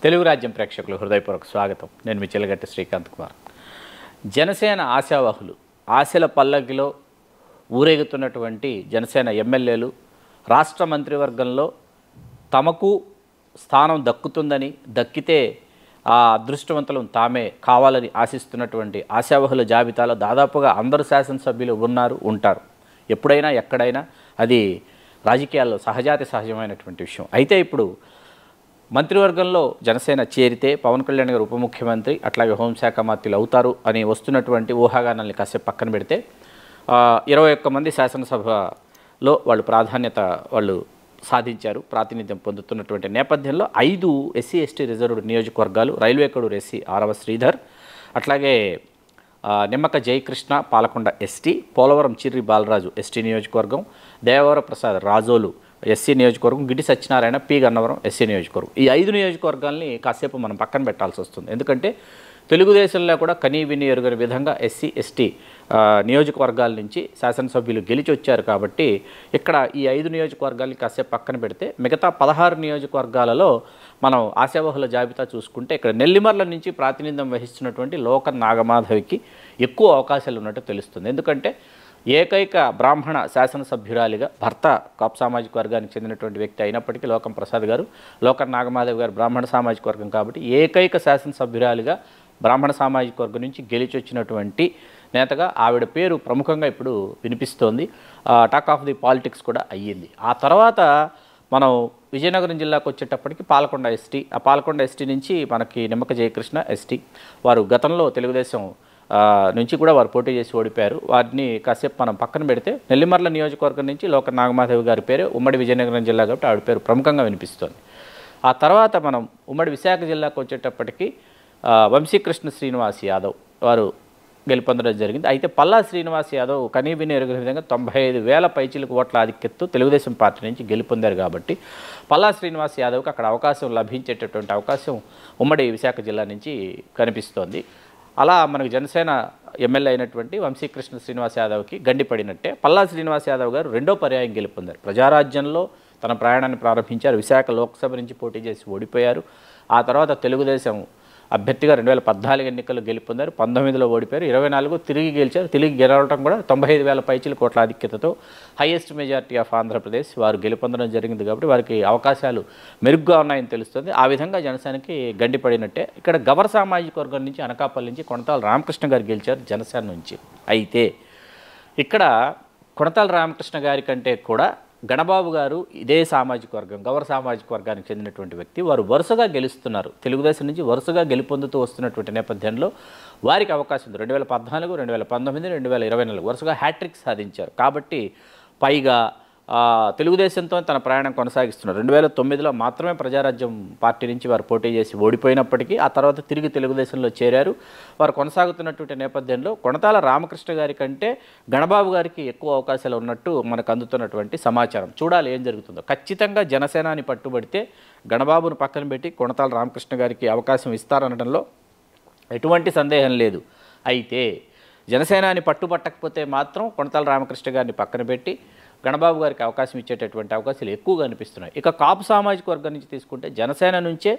తెలుగు రాజ్యం ప్రేక్షకులు హృదయపూర్వక స్వాగతం. నేను మీ చిలగట్టి శ్రీకాంత్ కుమార్. జనసేన ఆశావాహులు ఆశల పల్లకిలో ఊరేగుతున్నటువంటి జనసేన ఎమ్మెల్యేలు రాష్ట్ర మంత్రివర్గంలో తమకు స్థానం దక్కుతుందని, దక్కితే ఆ అదృష్టవంతులను తామే కావాలని ఆశిస్తున్నటువంటి ఆశావాహుల జాబితాలో దాదాపుగా అందరు శాసనసభ్యులు ఉంటారు. ఎప్పుడైనా ఎక్కడైనా అది రాజకీయాల్లో సహజమైనటువంటి విషయం. అయితే ఇప్పుడు మంత్రివర్గంలో జనసేన చేరితే పవన్ కళ్యాణ్ గారు ఉప ముఖ్యమంత్రి, అట్లాగే హోంశాఖ మంత్రులు అవుతారు అని వస్తున్నటువంటి ఊహాగానాల్ని కాసేపు పక్కన పెడితే 21 మంది శాసనసభలో వాళ్ళు సాధించారు, ప్రాతినిధ్యం పొందుతున్నటువంటి నేపథ్యంలో 5 ఎస్సీ ఎస్టీ రిజర్వ్డ్ నియోజకవర్గాలు, రైల్వే కోడూరు ఎస్సీ ఆరవ శ్రీధర్, అట్లాగే నిమ్మక జయకృష్ణ పాలకొండ ఎస్టీ, పోలవరం చిర్రి బాలరాజు ఎస్టీ నియోజకవర్గం, దేవవర ప్రసాద్ రాజోలు ఎస్సీ నియోజకవర్గం, గిడి సత్యనారాయణ పి గన్నవరం ఎస్సీ నియోజకవర్గం. ఈ 5 నియోజకవర్గాల్ని కాసేపు మనం పక్కన పెట్టాల్సి వస్తుంది. ఎందుకంటే తెలుగుదేశంలో కూడా కనీ విని ఎరుగని విధంగా ఎస్సీ ఎస్టీ నియోజకవర్గాల నుంచి శాసనసభ్యులు గెలిచి వచ్చారు. కాబట్టి ఇక్కడ ఈ 5 నియోజకవర్గాల్ని కాసేపు పక్కన పెడితే మిగతా 16 నియోజకవర్గాలలో మనం ఆశావాహుల జాబితా చూసుకుంటే ఇక్కడ నెల్లిమర్ల నుంచి ప్రాతినిధ్యం వహిస్తున్నటువంటి లోకన్ నాగమాధవికి ఎక్కువ అవకాశాలు ఉన్నట్టు తెలుస్తుంది. ఎందుకంటే ఏకైక బ్రాహ్మణ శాసనసభ్యురాలిగా, భర్త కాపు సామాజిక వర్గానికి చెందినటువంటి వ్యక్తి అయినప్పటికీ లోకం ప్రసాద్ గారు, లోకన్ నాగమాధవ్ గారు బ్రాహ్మణ సామాజిక వర్గం కాబట్టి ఏకైక శాసనసభ్యురాలిగా బ్రాహ్మణ సామాజిక వర్గం నుంచి గెలిచి వచ్చినటువంటి నేతగా ఆవిడ పేరు ప్రముఖంగా ఇప్పుడు వినిపిస్తోంది. టాక్ ఆఫ్ ది పాలిటిక్స్ కూడా అయ్యింది. ఆ తర్వాత మనం విజయనగరం జిల్లాకు వచ్చేటప్పటికి పాలకొండ ఎస్టీ, ఆ పాలకొండ ఎస్టీ నుంచి మనకి నిమ్మక జయకృష్ణ ఎస్టీ, వారు గతంలో తెలుగుదేశం నుంచి కూడా వారు పోటీ చేసి ఓడిపోయారు. వారిని కాసేపు మనం పక్కన పెడితే నెల్లిమర్ల నియోజకవర్గం నుంచి లోక నాగమాధవి గారి పేరు ఉమ్మడి విజయనగరం జిల్లా కాబట్టి ఆవిడ పేరు ప్రముఖంగా వినిపిస్తోంది. ఆ తర్వాత మనం ఉమ్మడి విశాఖ జిల్లాకు వచ్చేటప్పటికి వంశీకృష్ణ శ్రీనివాస్ యాదవ్ వారు గెలుపొందడం జరిగింది. అయితే పల్లా శ్రీనివాస్ యాదవ్ కనీ విని ఎరుగిన విధంగా 95,000 పైచిలకు ఓట్ల ఆధిక్యతతో తెలుగుదేశం పార్టీ నుంచి గెలుపొందారు. కాబట్టి పల్లా శ్రీనివాస్ యాదవ్కి అక్కడ అవకాశం లభించేటటువంటి అవకాశం ఉమ్మడి విశాఖ జిల్లా నుంచి కనిపిస్తోంది. అలా మనకు జనసేన ఎమ్మెల్యే అయినటువంటి వంశీకృష్ణ శ్రీనివాస్ యాదవ్కి గండిపడినట్టే పల్లా శ్రీనివాస్ యాదవ్ గారు రెండో పర్యాయం గెలుపొందారు. ప్రజారాజ్యంలో తన ప్రయాణాన్ని ప్రారంభించారు. విశాఖ లోక్సభ నుంచి పోటీ చేసి ఓడిపోయారు. ఆ తర్వాత తెలుగుదేశం అభ్యర్థిగా 2014 ఎన్నికల్లో గెలుపొందారు. 19లో ఓడిపోయారు. 24 తిరిగి గెలిచారు. తిరిగి గెలవడం కూడా 95,000 పైచిల కోట్ల ఆధిక్యతతో హైయెస్ట్ మెజారిటీ ఆఫ్ ఆంధ్రప్రదేశ్ వారు గెలుపొందడం జరిగింది. కాబట్టి వారికి అవకాశాలు మెరుగ్గా ఉన్నాయని తెలుస్తుంది. ఆ విధంగా జనసేనకి గండిపడినట్టే. ఇక్కడ గవర్ సామాజిక వర్గం నుంచి అనకాపల్లి నుంచి కొనతాల రామకృష్ణ గారు గెలిచారు జనసేన నుంచి. అయితే ఇక్కడ కొనతాల రామకృష్ణ గారి కంటే కూడా గణబాబు గారు ఇదే సామాజిక వర్గం, గవర్ సామాజిక వర్గానికి చెందినటువంటి వ్యక్తి. వారు వరుసగా గెలుస్తున్నారు. తెలుగుదేశం నుంచి వరుసగా గెలుపొందుతూ వస్తున్నటువంటి నేపథ్యంలో వారికి అవకాశం ఉంది. 2014, 2019, 2024 వరుసగా హ్యాట్రిక్ సాధించారు. కాబట్టి పైగా తెలుగుదేశంతో తన ప్రయాణం కొనసాగిస్తున్నారు. 2009లో మాత్రమే ప్రజారాజ్యం పార్టీ నుంచి వారు పోటీ చేసి ఓడిపోయినప్పటికీ ఆ తర్వాత తిరిగి తెలుగుదేశంలో చేరారు. వారు కొనసాగుతున్నటువంటి నేపథ్యంలో కొనతాల రామకృష్ణ గారి కంటే గణబాబు గారికి ఎక్కువ అవకాశాలు ఉన్నట్టు మనకు అందుతున్నటువంటి సమాచారం. చూడాలి ఏం జరుగుతుందో. ఖచ్చితంగా జనసేనాని పట్టుబడితే గణబాబును పక్కన పెట్టి కొనతాల రామకృష్ణ గారికి అవకాశం ఇస్తారనడంలో ఎటువంటి సందేహం లేదు. అయితే జనసేనాని పట్టుబట్టకపోతే మాత్రం కొనతాల రామకృష్ణ గారిని పక్కన పెట్టి గణబాబు గారికి అవకాశం ఇచ్చేటటువంటి అవకాశాలు ఎక్కువగా అనిపిస్తున్నాయి. ఇక కాపు సామాజిక వర్గం నుంచి తీసుకుంటే జనసేన నుంచే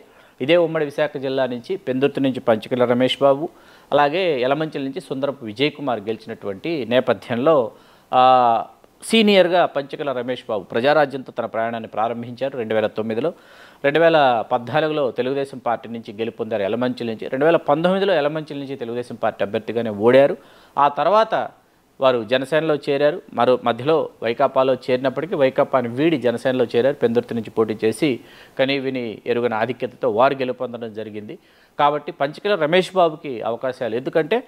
ఇదే ఉమ్మడి విశాఖ జిల్లా నుంచి పెందుర్తి నుంచి పంచకిల రమేష్ బాబు, అలాగే యలమంచిల నుంచి సుందరపు విజయ్ కుమార్ గెలిచినటువంటి నేపథ్యంలో సీనియర్గా పంచకిల రమేష్ బాబు ప్రజారాజ్యంతో తన ప్రయాణాన్ని ప్రారంభించారు 2009లో. 2014లో తెలుగుదేశం పార్టీ నుంచి గెలుపొందారు యలమంచిల నుంచి. 2019లో యలమంచిల నుంచి తెలుగుదేశం పార్టీ అభ్యర్థిగానే ఓడారు. ఆ తర్వాత వారు జనసేనలో చేరారు. మధ్యలో వైకాపాలో చేరినప్పటికీ వైకాపాని వీడి జనసేనలో చేరారు. పెందుర్తి నుంచి పోటీ చేసి కనీ విని ఎరుగని ఆధిక్యతతో వారు గెలుపొందడం జరిగింది. కాబట్టి పంచకిల రమేష్ బాబుకి అవకాశాలు, ఎందుకంటే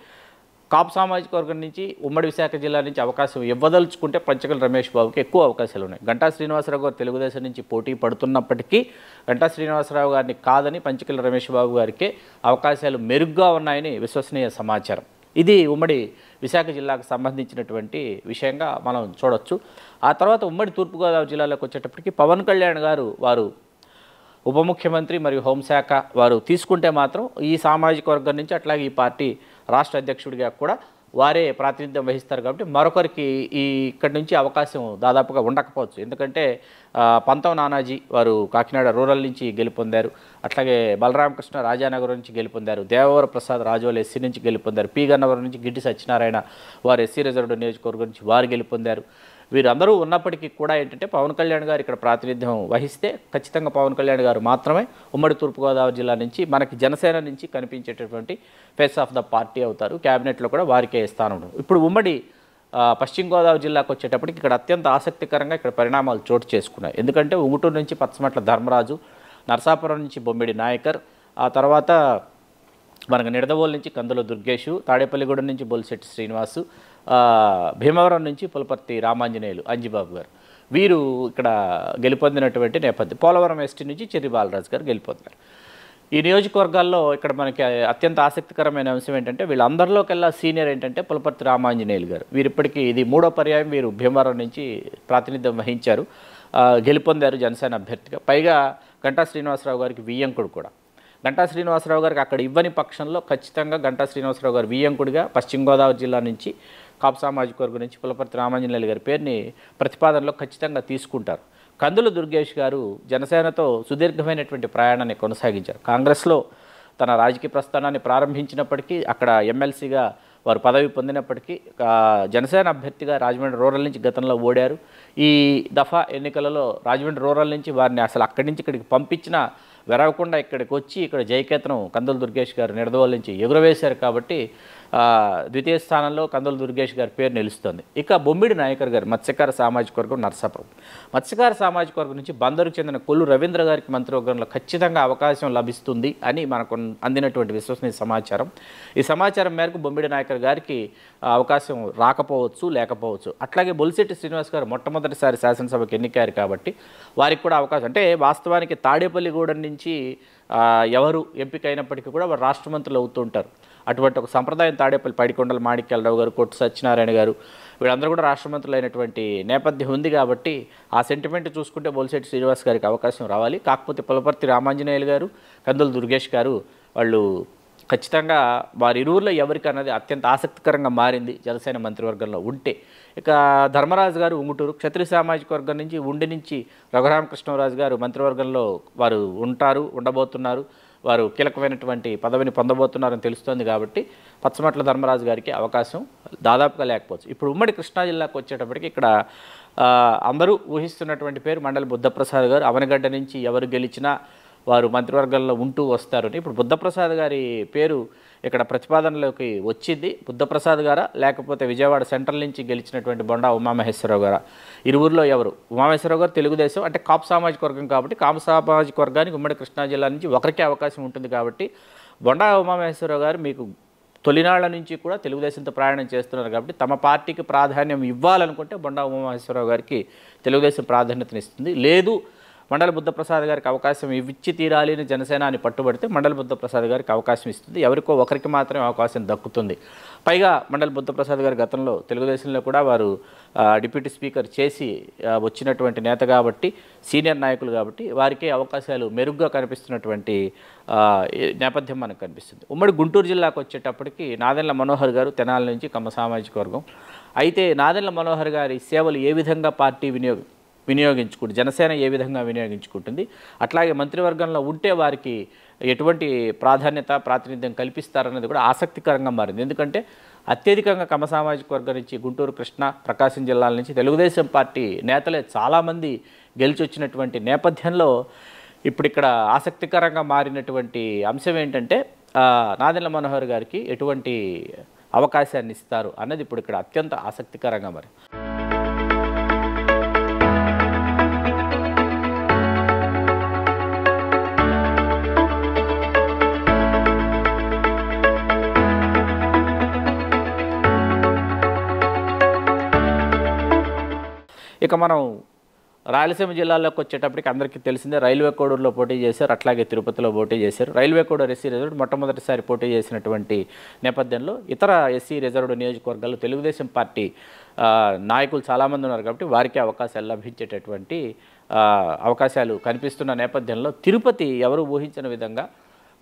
కాపు సామాజిక వర్గం నుంచి ఉమ్మడి విశాఖ జిల్లా నుంచి అవకాశం ఇవ్వదలుచుకుంటే పంచకిల రమేష్ బాబుకి ఎక్కువ అవకాశాలు ఉన్నాయి. గంటా శ్రీనివాసరావు గారు తెలుగుదేశం నుంచి పోటీ పడుతున్నప్పటికీ గంటా శ్రీనివాసరావు గారిని కాదని పంచకిల రమేష్ బాబు గారికి అవకాశాలు మెరుగ్గా ఉన్నాయని విశ్వసనీయ సమాచారం. ఇది ఉమ్మడి విశాఖ జిల్లాకు సంబంధించినటువంటి విషయంగా మనం చూడొచ్చు. ఆ తర్వాత ఉమ్మడి తూర్పుగోదావరి జిల్లాలోకి వచ్చేటప్పటికి పవన్ కళ్యాణ్ గారు వారు ఉప ముఖ్యమంత్రి మరియు హోంశాఖ వారు తీసుకుంటే మాత్రం ఈ సామాజిక వర్గం నుంచి అట్లాగే ఈ పార్టీ రాష్ట్ర అధ్యక్షుడిగా కూడా వారే ప్రాతినిధ్యం వహిస్తారు కాబట్టి మరొకరికి ఇక్కడి నుంచి అవకాశం దాదాపుగా ఉండకపోవచ్చు. ఎందుకంటే పంతం నానాజీ వారు కాకినాడ రూరల్ నుంచి గెలుపొందారు. అట్లాగే బలరామకృష్ణ రాజానగరం నుంచి గెలుపొందారు. దేవవర ప్రసాద్ రాజోల్ ఎస్సీ నుంచి గెలుపొందారు. పి గన్నవరం నుంచి గిడ్డి సత్యనారాయణ వారు ఎస్సీ రిజర్వ్డ్ నియోజకవర్గం నుంచి వారు గెలుపొందారు. వీరందరూ ఉన్నప్పటికీ కూడా ఏంటంటే పవన్ కళ్యాణ్ గారు ఇక్కడ ప్రాతినిధ్యం వహిస్తే ఖచ్చితంగా పవన్ కళ్యాణ్ గారు మాత్రమే ఉమ్మడి తూర్పుగోదావరి జిల్లా నుంచి మనకి జనసేన నుంచి కనిపించేటటువంటి ఫేస్ ఆఫ్ ద పార్టీ అవుతారు. క్యాబినెట్లో కూడా వారికే స్థానం ఉంటుంది. ఇప్పుడు ఉమ్మడి పశ్చిమ గోదావరి జిల్లాకు వచ్చేటప్పటికి ఇక్కడ అత్యంత ఆసక్తికరంగా ఇక్కడ పరిణామాలు చోటు చేసుకున్నాయి. ఎందుకంటే ఉంగుటూరు నుంచి పచ్చమట్ల ధర్మరాజు, నరసాపురం నుంచి బొమ్మిడి నాయకర్, ఆ తర్వాత మనకు నిడదవోలు నుంచి కందుల దుర్గేషు, తాడేపల్లిగూడెం నుంచి బొలిశెట్టి శ్రీనివాసు, భీమవరం నుంచి పులపర్తి రామాంజనేయులు అంజిబాబు గారు వీరు ఇక్కడ గెలుపొందినటువంటి నేపథ్యం. పోలవరం ఎస్టీ నుంచి చెర్రి బాలరాజు గారు గెలుపొందారు. ఈ నియోజకవర్గాల్లో ఇక్కడ మనకి అత్యంత ఆసక్తికరమైన అంశం ఏంటంటే వీళ్ళందరిలోకెల్లా సీనియర్ ఏంటంటే పులపర్తి రామాంజనేయులు గారు. వీరిప్పటికీ ఇది 3వ పర్యాయం వీరు భీమవరం నుంచి ప్రాతినిధ్యం వహించారు, గెలుపొందారు జనసేన అభ్యర్థిగా. పైగా గంటా శ్రీనివాసరావు గారికి వియ్యంకుడు కూడా. గంటా శ్రీనివాసరావు గారికి అక్కడ ఇవ్వని పక్షంలో ఖచ్చితంగా గంటా శ్రీనివాసరావు గారు వియ్యంకుడిగా పశ్చిమ గోదావరి జిల్లా నుంచి కాపు సామాజిక వర్గం నుంచి పులపర్తి రామాంజనేయులు గారి పేరుని ప్రతిపాదనలో ఖచ్చితంగా తీసుకుంటారు. కందుల దుర్గేష్ గారు జనసేనతో సుదీర్ఘమైనటువంటి ప్రయాణాన్ని కొనసాగించారు. కాంగ్రెస్లో తన రాజకీయ ప్రస్థానాన్ని ప్రారంభించినప్పటికీ అక్కడ ఎమ్మెల్సీగా వారు పదవి పొందినప్పటికీ జనసేన అభ్యర్థిగా రాజమండ్రి రూరల్ నుంచి గతంలో ఓడారు. ఈ దఫా ఎన్నికలలో రాజమండ్రి రూరల్ నుంచి వారిని అసలు అక్కడి నుంచి ఇక్కడికి పంపించిన వెరవకుండా ఇక్కడికి వచ్చి ఇక్కడ జయకేతనం కందుల దుర్గేష్ గారు నిడదవోలు నుంచి ఎగురవేశారు కాబట్టి ద్వితీయ స్థానంలో కందుల దుర్గేష్ గారి పేరు నిలుస్తుంది. ఇక బొమ్మిడి నాయకర్ గారు మత్స్యకార సామాజిక వర్గం నరసాపురం. మత్స్యకార సామాజిక వర్గం నుంచి బందరుకు చెందిన కొల్లు రవీంద్ర గారికి మంత్రివర్గంలో ఖచ్చితంగా అవకాశం లభిస్తుంది అని మనకు అందినటువంటి విశ్వసనీయ సమాచారం. ఈ సమాచారం మేరకు బొమ్మిడి నాయకర్ గారికి అవకాశం రాకపోవచ్చు, లేకపోవచ్చు. అట్లాగే బొలిశెట్టి శ్రీనివాస్ గారు మొట్టమొదటిసారి శాసనసభకు ఎన్నికారు కాబట్టి వారికి కూడా అవకాశం, అంటే వాస్తవానికి తాడేపల్లిగూడెం నుంచి ఎవరు ఎంపిక అయినప్పటికీ కూడా వారు రాష్ట్ర మంత్రులు అవుతూ ఉంటారు. అటువంటి ఒక సంప్రదాయం తాడేపల్లి పైడికొండల మాణిక్యాలరావు గారు, కొట్టు సత్యనారాయణ గారు వీళ్ళందరూ కూడా రాష్ట్ర మంత్రులు అయినటువంటి నేపథ్యం ఉంది కాబట్టి ఆ సెంటిమెంట్ చూసుకుంటే బొలిశెట్టి శ్రీనివాస్ గారికి అవకాశం రావాలి. కాకపోతే పులపర్తి రామాంజనేయులు గారు, కందుల దుర్గేష్ గారు వాళ్ళు ఖచ్చితంగా వారి ఇరువుల్లో ఎవరికి అన్నది అత్యంత ఆసక్తికరంగా మారింది జనసేన మంత్రివర్గంలో ఉంటే. ఇక ధర్మరాజు గారు ఉంగుటూరు క్షత్రియ సామాజిక వర్గం నుంచి ఉండి నుంచి రఘురామకృష్ణరాజు గారు మంత్రివర్గంలో వారు ఉండబోతున్నారు. వారు కీలకమైనటువంటి పదవిని పొందబోతున్నారని తెలుస్తోంది కాబట్టి పచ్చమట్ల ధర్మరాజు గారికి అవకాశం దాదాపుగా లేకపోవచ్చు. ఇప్పుడు ఉమ్మడి కృష్ణా జిల్లాకు వచ్చేటప్పటికి ఇక్కడ అందరూ ఊహిస్తున్నటువంటి పేరు మండలి బుద్ధప్రసాద్ గారు. అవనగడ్డ నుంచి ఎవరు గెలిచినా వారు మంత్రివర్గంలో ఉంటూ వస్తారని ఇప్పుడు బుద్ధప్రసాద్ గారి పేరు ఇక్కడ ప్రతిపాదనలోకి వచ్చింది. బుద్ధప్రసాద్ గారా లేకపోతే విజయవాడ సెంట్రల్ నుంచి గెలిచినటువంటి బొండా ఉమామహేశ్వరరావు గారా? ఇరువురిలో ఎవరు? ఉమామహేశ్వరరావు గారు తెలుగుదేశం, అంటే కాపు సామాజిక వర్గం కాబట్టి కాపు సామాజిక వర్గానికి ఉమ్మడి కృష్ణా జిల్లా నుంచి ఒకరికే అవకాశం ఉంటుంది కాబట్టి బొండా ఉమామహేశ్వరరావు గారు మీకు తొలినాళ్ల నుంచి కూడా తెలుగుదేశంతో ప్రయాణం చేస్తున్నారు కాబట్టి తమ పార్టీకి ప్రాధాన్యం ఇవ్వాలనుకుంటే బొండా ఉమామహేశ్వరరావు గారికి తెలుగుదేశం ప్రాధాన్యతనిస్తుంది. లేదు మండలి బుద్ధప్రసాద్ గారికి అవకాశం ఇచ్చి తీరాలి అని జనసేన అని పట్టుబడితే మండలి బుద్ధప్రసాద్ గారికి అవకాశం ఇస్తుంది. ఎవరికో ఒకరికి మాత్రమే అవకాశం దక్కుతుంది. పైగా మండలి బుద్ధప్రసాద్ గారు గతంలో తెలుగుదేశంలో కూడా వారు డిప్యూటీ స్పీకర్ చేసి వచ్చినటువంటి నేత కాబట్టి సీనియర్ నాయకులు కాబట్టి వారికే అవకాశాలు మెరుగ్గా కనిపిస్తున్నటువంటి నేపథ్యం మనకు కనిపిస్తుంది. ఉమ్మడి గుంటూరు జిల్లాకు వచ్చేటప్పటికి నాదెండ్ల మనోహర్ గారు తెనాలి నుంచి కమ్మ సామాజిక వర్గం. అయితే నాదెండ్ల మనోహర్ గారి సేవలు ఏ విధంగా పార్టీ వినియోగించుకుంటుంది, జనసేన ఏ విధంగా వినియోగించుకుంటుంది, అట్లాగే మంత్రివర్గంలో ఉంటే వారికి ఎటువంటి ప్రాతినిధ్యం కల్పిస్తారన్నది కూడా ఆసక్తికరంగా మారింది. ఎందుకంటే అత్యధికంగా కమ్మ సామాజిక వర్గం నుంచి గుంటూరు, కృష్ణా, ప్రకాశం జిల్లాల నుంచి తెలుగుదేశం పార్టీ నేతలే చాలామంది గెలిచి వచ్చినటువంటి నేపథ్యంలో ఇప్పుడు ఇక్కడ ఆసక్తికరంగా మారినటువంటి అంశం ఏంటంటే నాదెండ్ల మనోహర్ గారికి ఎటువంటి అవకాశాన్ని ఇస్తారు అన్నది ఇప్పుడు ఇక్కడ అత్యంత ఆసక్తికరంగా మరి. ఇక మనం రాయలసీమ జిల్లాలోకి వచ్చేటప్పటికి అందరికీ తెలిసిందే రైల్వే కోడూరులో పోటీ చేశారు, అట్లాగే తిరుపతిలో పోటీ చేశారు. రైల్వే కోడూరు ఎస్సీ రిజర్వ్డ్ మొట్టమొదటిసారి పోటీ చేసినటువంటి నేపథ్యంలో ఇతర ఎస్సీ రిజర్వ్డ్ నియోజకవర్గాల్లో తెలుగుదేశం పార్టీ నాయకులు చాలామంది ఉన్నారు కాబట్టి వారికి అవకాశాలు లభించేటటువంటి అవకాశాలు కనిపిస్తున్న నేపథ్యంలో తిరుపతి ఎవరు ఊహించిన విధంగా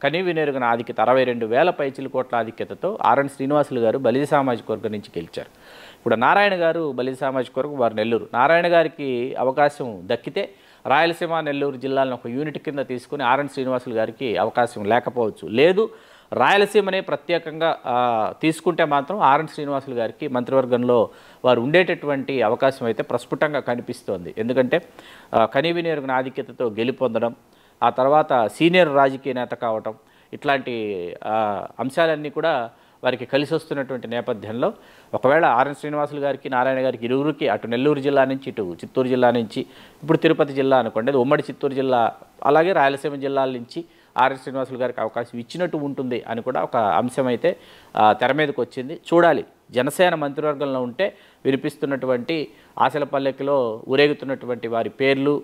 కనీవినేరుగన ఆధిక్యత 62,000 పైచిలు కోట్ల ఆధిక్యతతో ఆర్ఎన్ శ్రీనివాసులు గారు బలిజ సామాజిక వర్గం నుంచి గెలిచారు. ఇప్పుడు నారాయణ గారు బలిజ సామాజిక వర్గం, వారు నెల్లూరు. నారాయణ గారికి అవకాశం దక్కితే రాయలసీమ నెల్లూరు జిల్లాలను ఒక యూనిట్ కింద తీసుకుని ఆర్ఎన్ శ్రీనివాసులు గారికి అవకాశం లేకపోవచ్చు. లేదు రాయలసీమనే ప్రత్యేకంగా తీసుకుంటే మాత్రం ఆర్ఎన్ శ్రీనివాసులు గారికి మంత్రివర్గంలో వారు ఉండేటటువంటి అవకాశం అయితే ప్రస్ఫుటంగా కనిపిస్తోంది. ఎందుకంటే కనీవినేరుగన ఆధిక్యతతో గెలుపొందడం, ఆ తర్వాత సీనియర్ రాజకీయ నేత కావటం, ఇట్లాంటి అంశాలన్నీ కూడా వారికి కలిసి వస్తున్నటువంటి నేపథ్యంలో ఒకవేళ ఆర్ఎన్ శ్రీనివాసులు గారికి, నారాయణ గారికి ఇరువురికి అటు నెల్లూరు జిల్లా నుంచి ఇటు చిత్తూరు జిల్లా నుంచి, ఇప్పుడు తిరుపతి జిల్లా అనుకోండి, అది ఉమ్మడి చిత్తూరు జిల్లా, అలాగే రాయలసీమ జిల్లాల నుంచి ఆర్ఎన్ శ్రీనివాసులు గారికి అవకాశం ఇచ్చినట్టు ఉంటుంది అని కూడా ఒక అంశం అయితే తెర మీదకి వచ్చింది. చూడాలి. జనసేన మంత్రివర్గంలో ఉంటే వినిపిస్తున్నటువంటి ఆశల పల్లెకిలో ఊరేగుతున్నటువంటి వారి పేర్లు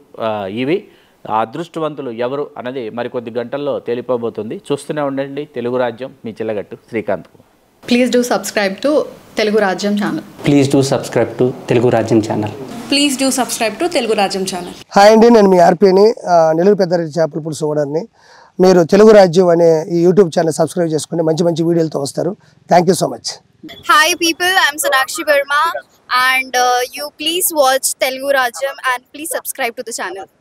ఇవి. అదృష్టవంతులు ఎవరు అన్నది మరికొద్ది గంటల్లో తేలిపోబోతుంది. చూస్తూనే ఉండండి తెలుగు రాజ్యం. మీ Chillagattu Srikanth. Please do subscribe to Telugu Rajyam channel. Please do subscribe to Telugu Rajyam channel. Please do subscribe to Telugu Rajyam channel. Hi అండి, నేను మీ ఆర్పీని, నెల్లూరు పెద్దారెడ్డి చేపల పులుసు ఓనర్ని. మీరు తెలుగు రాజ్యం అనే ఈ యూట్యూబ్ ఛానల్ సబ్స్క్రైబ్ చేసుకుని మంచి మంచి వీడియోలతో వస్తారు. Thank you so much. Hi people, I'm Sonakshi Verma and you please watch Telugu Rajyam and please subscribe to the channel.